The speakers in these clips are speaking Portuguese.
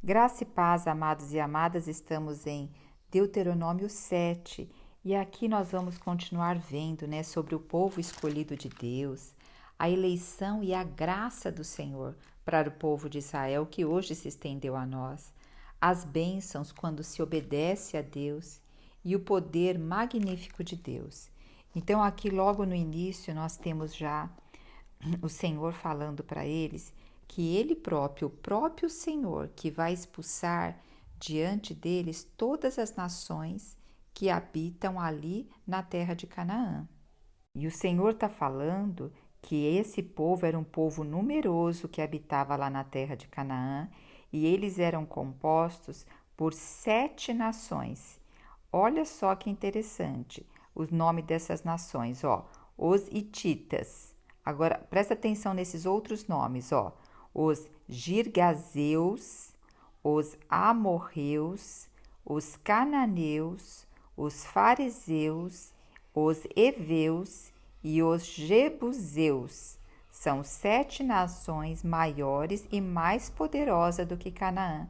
Graça e paz, amados e amadas, estamos em Deuteronômio 7 e aqui nós vamos continuar vendo, sobre o povo escolhido de Deus, a eleição e a graça do Senhor para o povo de Israel que hoje se estendeu a nós, as bênçãos quando se obedece a Deus e o poder magnífico de Deus. Então aqui logo no início nós temos já o Senhor falando para eles que Ele próprio, o próprio Senhor, que vai expulsar diante deles todas as nações que habitam ali na terra de Canaã. E o Senhor está falando que esse povo era um povo numeroso que habitava lá na terra de Canaã e eles eram compostos por 7 nações. Olha só que interessante o nome dessas nações, os Hititas. Agora, presta atenção nesses outros nomes, os Girgazeus, os Amorreus, os Cananeus, os Fariseus, os Eveus e os Jebuseus. São 7 nações maiores e mais poderosas do que Canaã.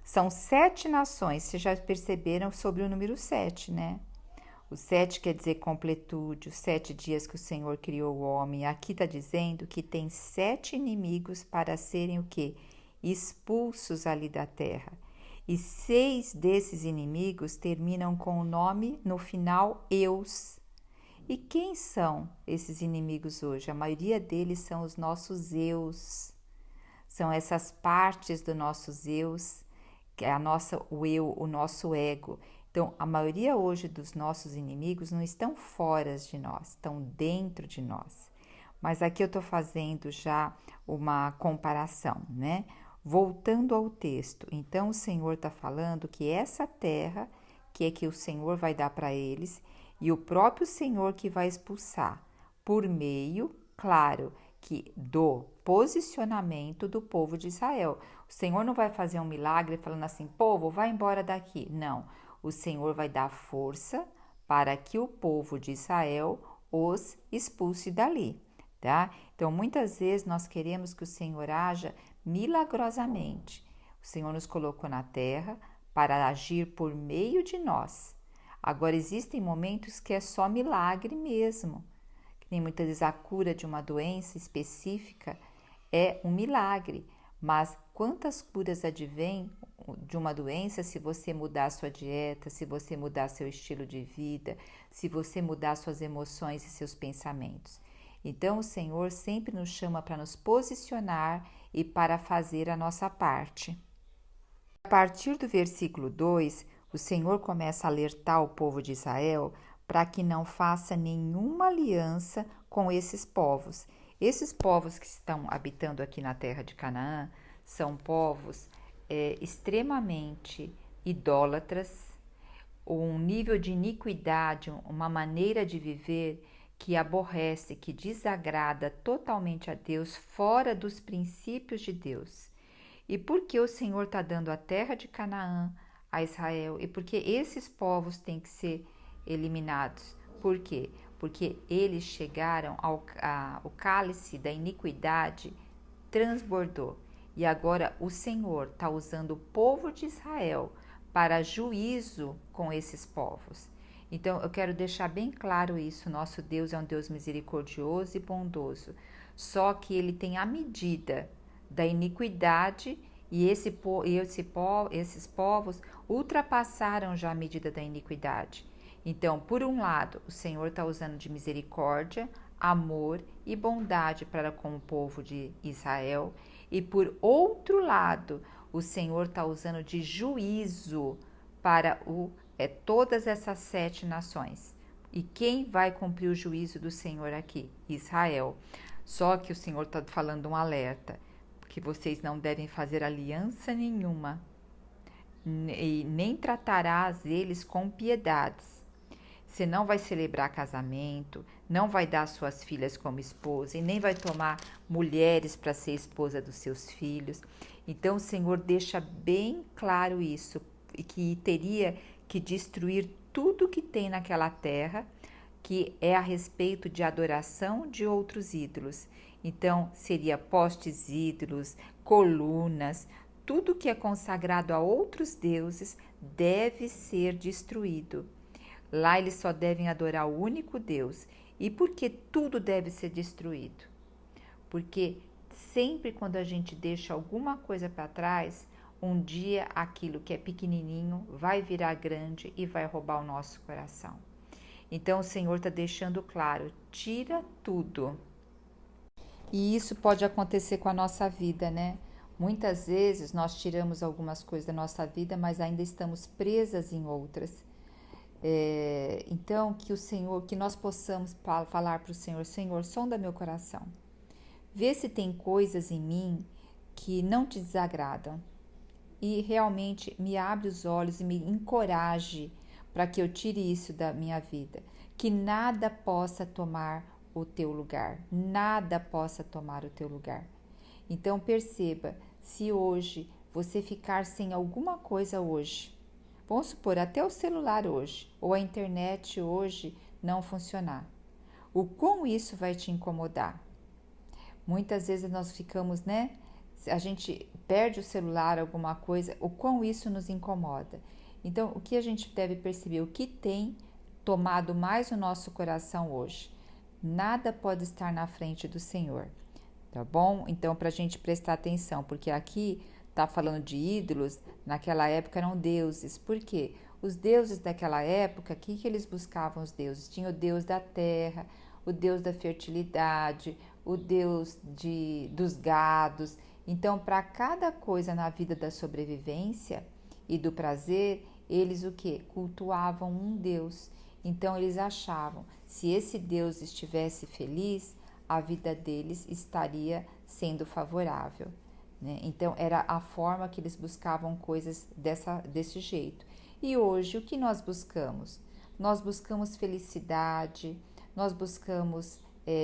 São 7 nações, vocês já perceberam sobre o número 7, né? O 7 quer dizer completude, os 7 dias que o Senhor criou o homem. Aqui está dizendo que tem 7 inimigos para serem o quê? Expulsos ali da terra. E 6 desses inimigos terminam com o nome no final Eus. E quem são esses inimigos hoje? A maioria deles são os nossos eus. São essas partes do nosso Zeus, que é o eu, o nosso ego. Então, a maioria hoje dos nossos inimigos não estão fora de nós, estão dentro de nós. Mas aqui eu estou fazendo já uma comparação, né? Voltando ao texto, então o Senhor está falando que essa terra, que é que o Senhor vai dar para eles, e o próprio Senhor que vai expulsar, por meio, claro, que do posicionamento do povo de Israel. O Senhor não vai fazer um milagre falando assim, povo, vai embora daqui. Não. O Senhor vai dar força para que o povo de Israel os expulse dali, tá? Então, muitas vezes nós queremos que o Senhor haja milagrosamente. O Senhor nos colocou na terra para agir por meio de nós. Agora, existem momentos que é só milagre mesmo. Que nem muitas vezes a cura de uma doença específica é um milagre. Mas quantas curas advêm de uma doença se você mudar a sua dieta, se você mudar seu estilo de vida, se você mudar suas emoções e seus pensamentos? Então, o Senhor sempre nos chama para nos posicionar e para fazer a nossa parte. A partir do versículo 2, o Senhor começa a alertar o povo de Israel para que não faça nenhuma aliança com esses povos. Esses povos que estão habitando aqui na terra de Canaã são povos extremamente idólatras, um nível de iniquidade, uma maneira de viver que aborrece, que desagrada totalmente a Deus, fora dos princípios de Deus. E por que o Senhor está dando a terra de Canaã a Israel? E por que esses povos têm que ser eliminados? Por quê? Porque eles chegaram o cálice da iniquidade transbordou. E agora o Senhor está usando o povo de Israel para juízo com esses povos. Então eu quero deixar bem claro isso, nosso Deus é um Deus misericordioso e bondoso, só que Ele tem a medida da iniquidade e esses povos ultrapassaram já a medida da iniquidade. Então, por um lado, o Senhor está usando de misericórdia, amor e bondade para com o povo de Israel, e por outro lado, o Senhor está usando de juízo para todas essas 7 nações. E quem vai cumprir o juízo do Senhor aqui? Israel. Só que o Senhor está falando um alerta, que vocês não devem fazer aliança nenhuma, e nem tratarás eles com piedades. Você não vai celebrar casamento, não vai dar suas filhas como esposa e nem vai tomar mulheres para ser esposa dos seus filhos. Então o Senhor deixa bem claro isso, que teria que destruir tudo que tem naquela terra, que é a respeito de adoração de outros ídolos. Então seria postes ídolos, colunas, tudo que é consagrado a outros deuses deve ser destruído. Lá eles só devem adorar o único Deus. E por que tudo deve ser destruído? Porque sempre quando a gente deixa alguma coisa para trás, um dia aquilo que é pequenininho vai virar grande e vai roubar o nosso coração. Então o Senhor está deixando claro, tira tudo. E isso pode acontecer com a nossa vida, né? Muitas vezes nós tiramos algumas coisas da nossa vida, mas ainda estamos presas em outras. Então, que o Senhor, que nós possamos falar para o Senhor, Senhor, sonda meu coração. Vê se tem coisas em mim que não te desagradam. E realmente me abre os olhos e me encoraje para que eu tire isso da minha vida. Que nada possa tomar o teu lugar. Nada possa tomar o teu lugar. Então perceba, se hoje você ficar sem alguma coisa hoje, vamos supor, até o celular hoje, ou a internet hoje não funcionar, o quão isso vai te incomodar? Muitas vezes nós ficamos, né? A gente perde o celular, alguma coisa, o quão isso nos incomoda. Então, o que a gente deve perceber? O que tem tomado mais o nosso coração hoje? Nada pode estar na frente do Senhor, tá bom? Então, para a gente prestar atenção, porque aqui tá falando de ídolos, naquela época eram deuses. Por quê? Os deuses daquela época, o que eles buscavam os deuses? Tinha o deus da terra, o deus da fertilidade, o deus dos gados. Então, para cada coisa na vida da sobrevivência e do prazer, eles o quê? Cultuavam um deus. Então, eles achavam, se esse deus estivesse feliz, a vida deles estaria sendo favorável. Né? Então, era a forma que eles buscavam coisas desse jeito. E hoje, o que nós buscamos? Nós buscamos felicidade, nós buscamos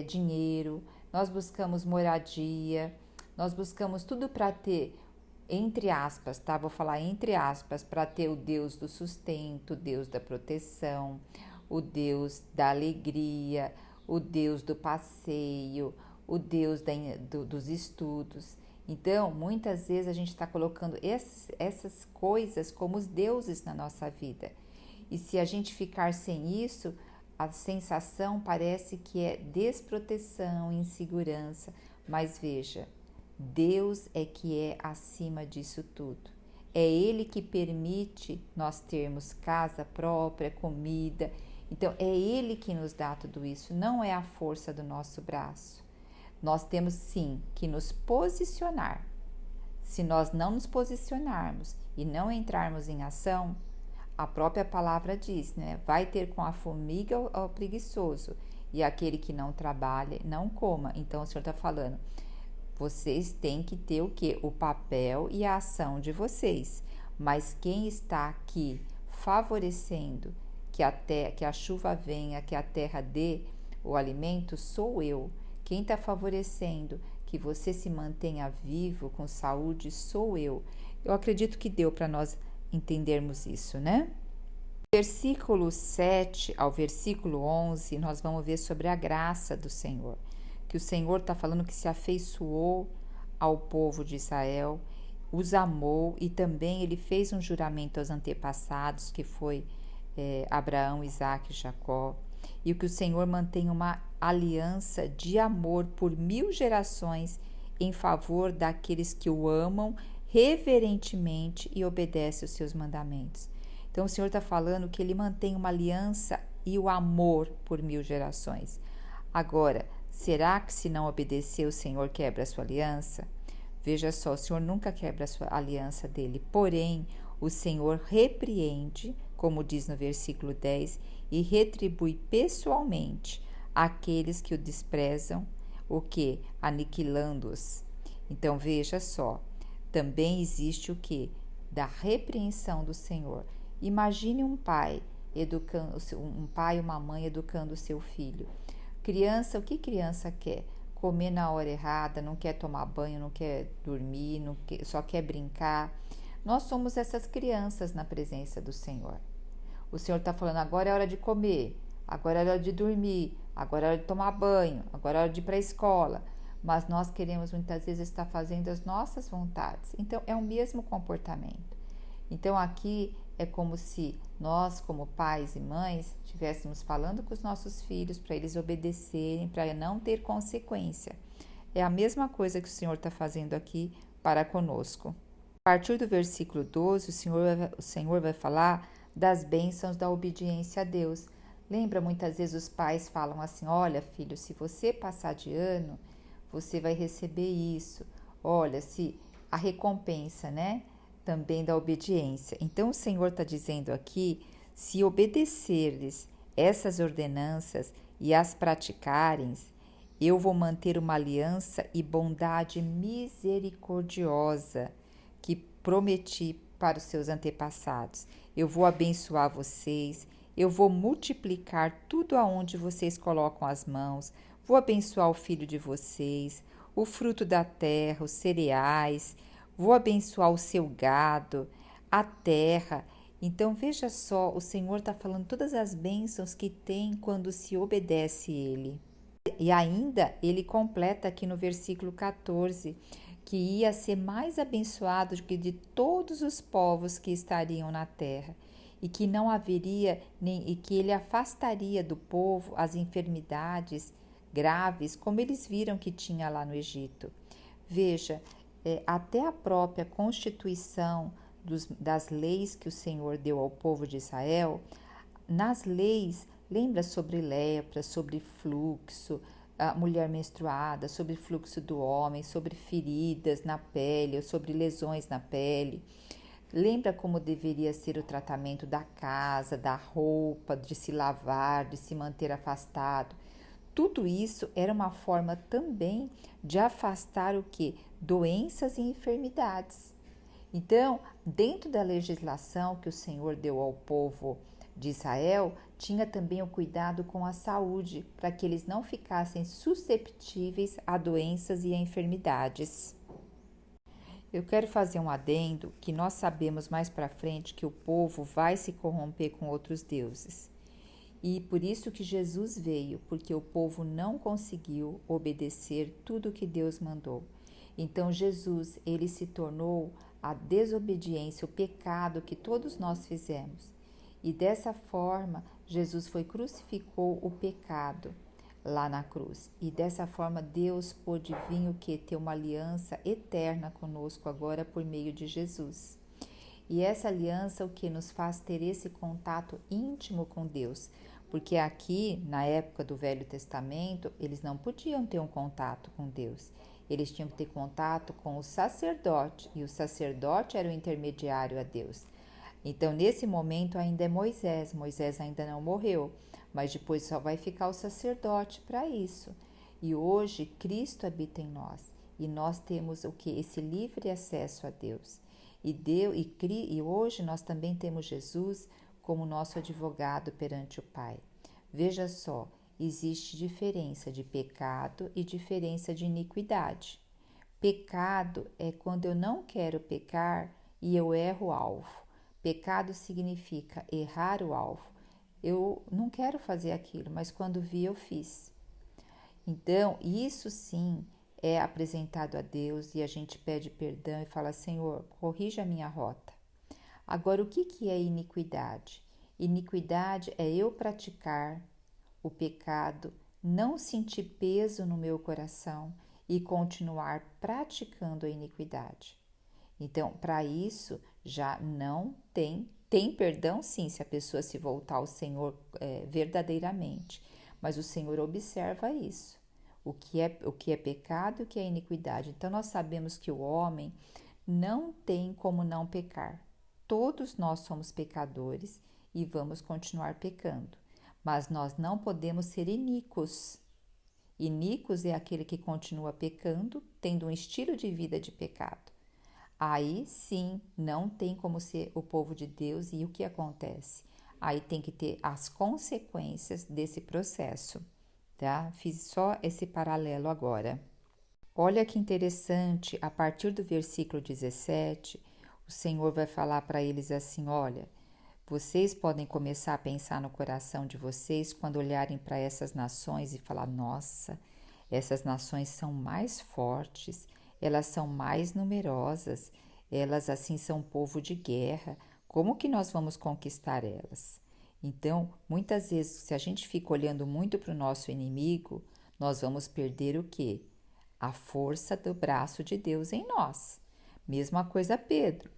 dinheiro, nós buscamos moradia, nós buscamos tudo para ter, entre aspas, tá? Vou falar entre aspas, para ter o Deus do sustento, o Deus da proteção, o Deus da alegria, o Deus do passeio, o Deus dos estudos. Então, muitas vezes a gente está colocando essas coisas como os deuses na nossa vida. E se a gente ficar sem isso, a sensação parece que é desproteção, insegurança. Mas veja, Deus é que é acima disso tudo. É Ele que permite nós termos casa própria, comida. Então, é Ele que nos dá tudo isso, não é a força do nosso braço. Nós temos sim que nos posicionar. Se nós não nos posicionarmos e não entrarmos em ação, a própria palavra diz, né? Vai ter com a formiga o preguiçoso, e aquele que não trabalha, não coma. Então, o Senhor está falando, vocês têm que ter o quê? O papel e a ação de vocês. Mas quem está aqui favorecendo que a chuva venha, que a terra dê o alimento, sou eu. Quem está favorecendo que você se mantenha vivo, com saúde, sou eu. Eu acredito que deu para nós entendermos isso, né? Versículo 7 ao versículo 11, nós vamos ver sobre a graça do Senhor. Que o Senhor está falando que se afeiçoou ao povo de Israel, os amou e também ele fez um juramento aos antepassados, que foi Abraão, Isaque e Jacó. E que o Senhor mantém uma aliança de amor por 1000 gerações em favor daqueles que o amam reverentemente e obedecem os seus mandamentos. Então o Senhor está falando que ele mantém uma aliança e o amor por 1000 gerações. Agora, será que se não obedecer o Senhor quebra a sua aliança? Veja só, o Senhor nunca quebra a sua aliança dele, porém o Senhor repreende, como diz no versículo 10, e retribui pessoalmente aqueles que o desprezam, o que? Aniquilando-os. Então veja só, também existe o que? Da repreensão do Senhor. Imagine um pai educando, um pai e uma mãe educando o seu filho. Criança, o que criança quer? Comer na hora errada, não quer tomar banho, não quer dormir, só quer brincar. Nós somos essas crianças na presença do Senhor. O Senhor está falando, agora é hora de comer, agora é hora de dormir, agora é hora de tomar banho, agora é hora de ir para a escola. mas nós queremos muitas vezes estar fazendo as nossas vontades. Então, é o mesmo comportamento. Então, aqui é como se nós, como pais e mães, estivéssemos falando com os nossos filhos para eles obedecerem, para não ter consequência. É a mesma coisa que o Senhor está fazendo aqui para conosco. A partir do versículo 12, o Senhor vai falar das bênçãos da obediência a Deus. Lembra, muitas vezes os pais falam assim: olha, filho, se você passar de ano, você vai receber isso. Olha, se a recompensa, né? Também da obediência. Então, o Senhor está dizendo aqui: se obedecerdes essas ordenanças e as praticarem, eu vou manter uma aliança e bondade misericordiosa que prometi para os seus antepassados. Eu vou abençoar vocês, eu vou multiplicar tudo aonde vocês colocam as mãos, vou abençoar o filho de vocês, o fruto da terra, os cereais, vou abençoar o seu gado, a terra. Então veja só, o Senhor está falando todas as bênçãos que tem quando se obedece Ele. E ainda ele completa aqui no versículo 14 que ia ser mais abençoado do que de todos os povos que estariam na terra, e que não haveria e que ele afastaria do povo as enfermidades graves, como eles viram que tinha lá no Egito. Veja, até a própria constituição das leis que o Senhor deu ao povo de Israel, nas leis, lembra sobre lepra, sobre fluxo, a mulher menstruada, sobre fluxo do homem, sobre feridas na pele, sobre lesões na pele. Lembra como deveria ser o tratamento da casa, da roupa, de se lavar, de se manter afastado. Tudo isso era uma forma também de afastar o que? Doenças e enfermidades. Então, dentro da legislação que o Senhor deu ao povo de Israel, tinha também o cuidado com a saúde, para que eles não ficassem susceptíveis a doenças e a enfermidades. Eu quero fazer um adendo que nós sabemos mais para frente que o povo vai se corromper com outros deuses. E por isso que Jesus veio, porque o povo não conseguiu obedecer tudo que Deus mandou. Então Jesus, ele se tornou a desobediência, o pecado que todos nós fizemos. E dessa forma, Jesus crucificou o pecado lá na cruz. E dessa forma, Deus pôde vir o que? Ter uma aliança eterna conosco agora por meio de Jesus. E essa aliança o que nos faz ter esse contato íntimo com Deus. Porque aqui, na época do Velho Testamento, eles não podiam ter um contato com Deus. Eles tinham que ter contato com o sacerdote, e o sacerdote era o intermediário a Deus. Então, nesse momento ainda é Moisés. Moisés ainda não morreu, mas depois só vai ficar o sacerdote para isso. E hoje Cristo habita em nós, e nós temos o que? Esse livre acesso a Deus. E hoje nós também temos Jesus como nosso advogado perante o Pai. Veja só, existe diferença de pecado e diferença de iniquidade. Pecado é quando eu não quero pecar e eu erro o alvo. Pecado significa errar o alvo. Eu não quero fazer aquilo, mas quando vi, eu fiz. Então, isso sim é apresentado a Deus e a gente pede perdão e fala: Senhor, corrija a minha rota. Agora, o que é iniquidade? Iniquidade é eu praticar o pecado, não sentir peso no meu coração e continuar praticando a iniquidade. Então, para isso, já não tem perdão sim, se a pessoa se voltar ao Senhor verdadeiramente. Mas o Senhor observa isso, o que é pecado e o que é iniquidade. Então, nós sabemos que o homem não tem como não pecar. Todos nós somos pecadores e vamos continuar pecando. Mas nós não podemos ser iníquos. Iníquos é aquele que continua pecando, tendo um estilo de vida de pecado. Aí sim, não tem como ser o povo de Deus, e o que acontece? Aí tem que ter as consequências desse processo, tá? Fiz só esse paralelo agora. Olha que interessante, a partir do versículo 17, o Senhor vai falar para eles assim: olha, vocês podem começar a pensar no coração de vocês quando olharem para essas nações e falar: nossa, Essas nações são mais fortes, elas são mais numerosas, elas assim são povo de guerra. Como que nós vamos conquistar elas? Então, muitas vezes, se a gente fica olhando muito para o nosso inimigo, nós vamos perder o quê? A força do braço de Deus em nós. Mesma coisa Pedro.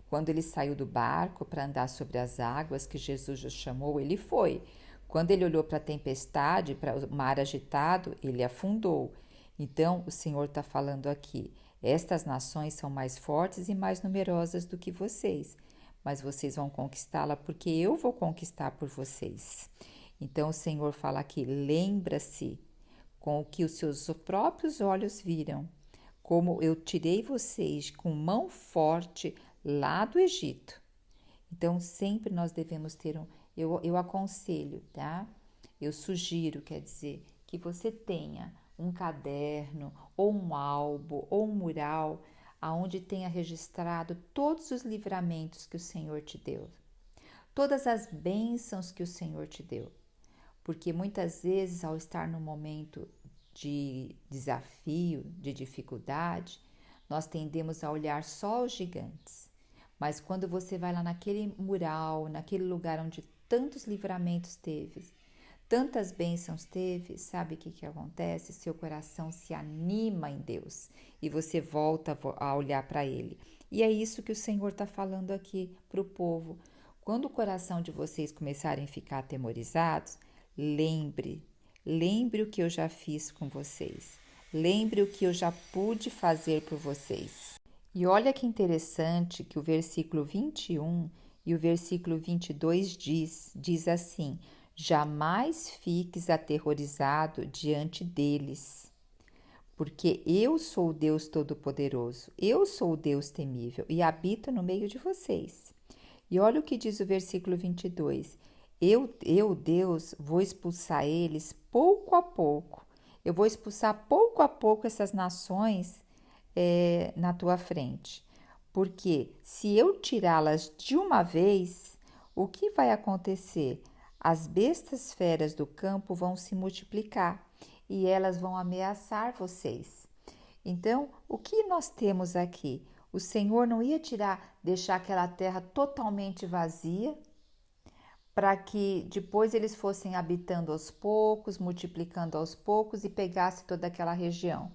Quando ele saiu do barco para andar sobre as águas que Jesus o chamou, ele foi. Quando ele olhou para a tempestade, para o mar agitado, ele afundou. Então, o Senhor está falando aqui: estas nações são mais fortes e mais numerosas do que vocês, mas vocês vão conquistá-la porque eu vou conquistar por vocês. Então, o Senhor fala aqui: lembra-se com o que os seus próprios olhos viram, como eu tirei vocês com mão forte lá do Egito. Então, sempre nós devemos ter eu aconselho, tá? Eu sugiro, quer dizer, que você tenha um caderno, ou um álbum, ou um mural, aonde tenha registrado todos os livramentos que o Senhor te deu, todas as bênçãos que o Senhor te deu. Porque muitas vezes, ao estar no momento de desafio, de dificuldade, nós tendemos a olhar só os gigantes. Mas quando você vai lá naquele mural, naquele lugar onde tantos livramentos teve, tantas bênçãos teve, sabe o que acontece? Seu coração se anima em Deus e você volta a olhar para Ele. E é isso que o Senhor está falando aqui para o povo. Quando o coração de vocês começarem a ficar atemorizados, lembre o que eu já fiz com vocês. Lembre o que eu já pude fazer por vocês. E olha que interessante que o versículo 21 e o versículo 22 diz assim: jamais fiques aterrorizado diante deles, porque eu sou o Deus Todo-Poderoso, eu sou o Deus temível e habito no meio de vocês. E olha o que diz o versículo 22: eu, Deus, vou expulsar eles pouco a pouco. Eu vou expulsar pouco a pouco essas nações na tua frente. Porque se eu tirá-las de uma vez, o que vai acontecer? As bestas feras do campo vão se multiplicar e elas vão ameaçar vocês. Então, o que nós temos aqui? O Senhor não ia deixar aquela terra totalmente vazia, para que depois eles fossem habitando aos poucos, multiplicando aos poucos e pegasse toda aquela região.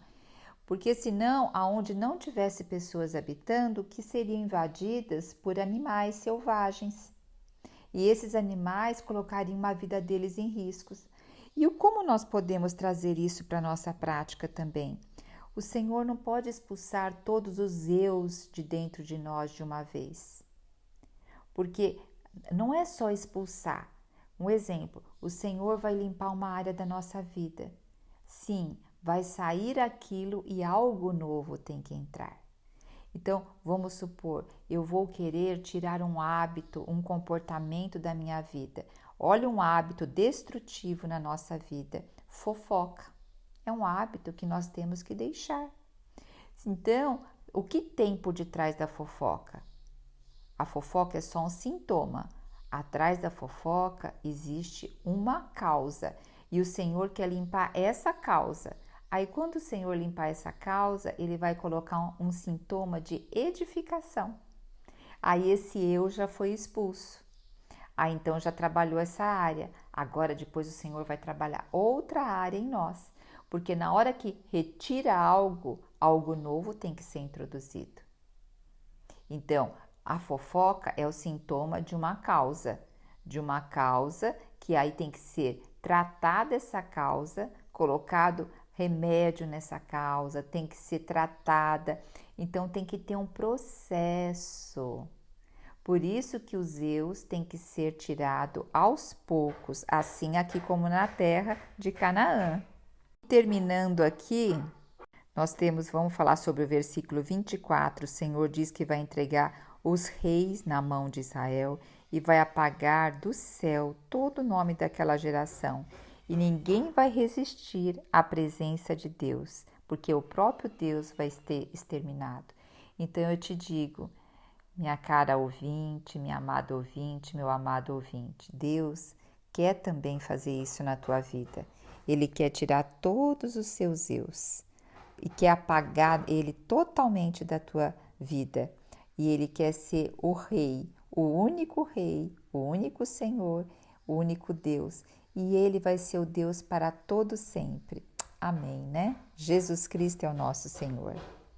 Porque senão, aonde não tivesse pessoas habitando, que seriam invadidas por animais selvagens. E esses animais colocariam a vida deles em riscos. E como nós podemos trazer isso para a nossa prática também? O Senhor não pode expulsar todos os eus de dentro de nós de uma vez. Porque não é só expulsar. Um exemplo, o Senhor vai limpar uma área da nossa vida. Sim, vai sair aquilo e algo novo tem que entrar. Então, vamos supor, eu vou querer tirar um hábito, um comportamento da minha vida. Olha um hábito destrutivo na nossa vida, fofoca. É um hábito que nós temos que deixar. Então, o que tem por detrás da fofoca? A fofoca é só um sintoma. Atrás da fofoca existe uma causa e o Senhor quer limpar essa causa. Aí, quando o Senhor limpar essa causa, Ele vai colocar um sintoma de edificação. Aí, esse eu já foi expulso. Aí, então, já trabalhou essa área. Agora, depois, o Senhor vai trabalhar outra área em nós. Porque na hora que retira algo, algo novo tem que ser introduzido. Então, a fofoca é o sintoma de uma causa que aí tem que ser tratada essa causa, colocado remédio nessa causa, tem que ser tratada, então tem que ter um processo. Por isso que os eus têm que ser tirados aos poucos, assim aqui como na terra de Canaã. Terminando aqui, vamos falar sobre o versículo 24, o Senhor diz que vai entregar os reis na mão de Israel e vai apagar do céu todo o nome daquela geração. E ninguém vai resistir à presença de Deus, porque o próprio Deus vai ser exterminado. Então eu te digo, minha cara ouvinte, minha amada ouvinte, meu amado ouvinte, Deus quer também fazer isso na tua vida. Ele quer tirar todos os seus eus e quer apagar ele totalmente da tua vida. E ele quer ser o rei, o único Senhor, o único Deus. E ele vai ser o Deus para todo sempre. Amém, né? Jesus Cristo é o nosso Senhor.